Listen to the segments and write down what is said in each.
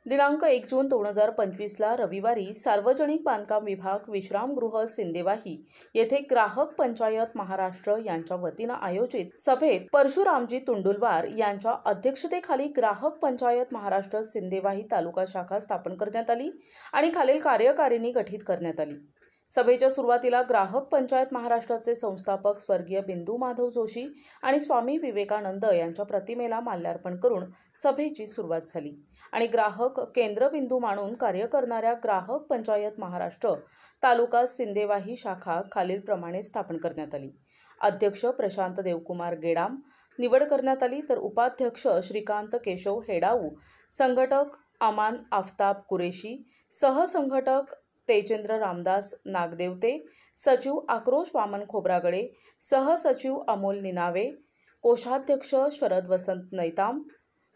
दिनांक 1 जून 2025ला रविवारी सार्वजनिक बांधकाम विभाग विश्रामगृह सिंदेवाही येथे ग्राहक पंचायत महाराष्ट्र यांच्या वतीनं आयोजित सभेत परशुरामजी तुंडुलवार यांच्या अध्यक्षतेखाली ग्राहक पंचायत महाराष्ट्र सिंदेवाही तालुका शाखा स्थापन करण्यात आली आणि खालील कार्यकारिणी गठीत करण्यात आली। सभेच्या सुरुवातीला ग्राहक पंचायत महाराष्ट्राचे संस्थापक स्वर्गीय बिंदू माधव जोशी आणि स्वामी विवेकानंद यांच्या प्रतिमेला माल्यार्पण करून सभेची सुरुवात झाली आणि ग्राहक केंद्रबिंदू मानून कार्य करणाऱ्या ग्राहक पंचायत महाराष्ट्र तालुका सिंदेवाही शाखा खालीलप्रमाणे स्थापन करण्यात आली। अध्यक्ष प्रशांत देवकुमार गेडाम निवड करण्यात आली, तर उपाध्यक्ष श्रीकांत केशव हेडाऊ, संघटक अमान आफ्ताब कुरेशी, सहसंघटक तेजेंद्र रामदास नागदेवते, सचिव आक्रोश वामन खोब्रागडे, सहसचिव अमोल निनावे, कोषाध्यक्ष शरद वसंत नैताम,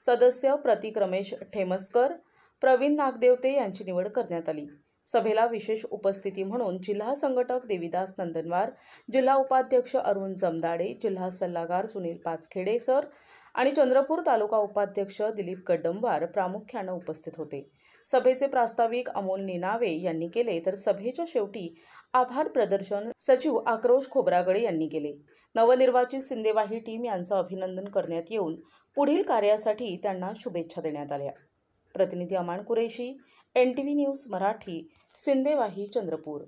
सदस्य प्रतीक रमेश ठेमसकर, प्रवीण नागदेवते यांची निवड करण्यात आली। सभेला विशेष उपस्थिती म्हणून जिल्हा संघटक देविदास नंदनवार, जिल्हा उपाध्यक्ष अरुण जमदाडे, जिल्हा सल्लागार सुनील पाचखेडे सर आणि चंद्रपूर तालुका उपाध्यक्ष दिलीप कड्डमवार प्रामुख्याने उपस्थित होते। सभेचे प्रास्ताविक अमोल निनावे यांनी केले, तर सभेच्या शेवटी आभार प्रदर्शन सचिव आक्रोश खोब्रागडे यांनी केले। नवनिर्वाचित सिंदेवाही टीम यांचं अभिनंदन करण्यात येऊन पुढील कार्यासाठी त्यांना शुभेच्छा देण्यात आल्या। प्रतिनिधी अमान कुरेशी, NTV न्यूज मराठी, सिंदेवाही, चंद्रपूर।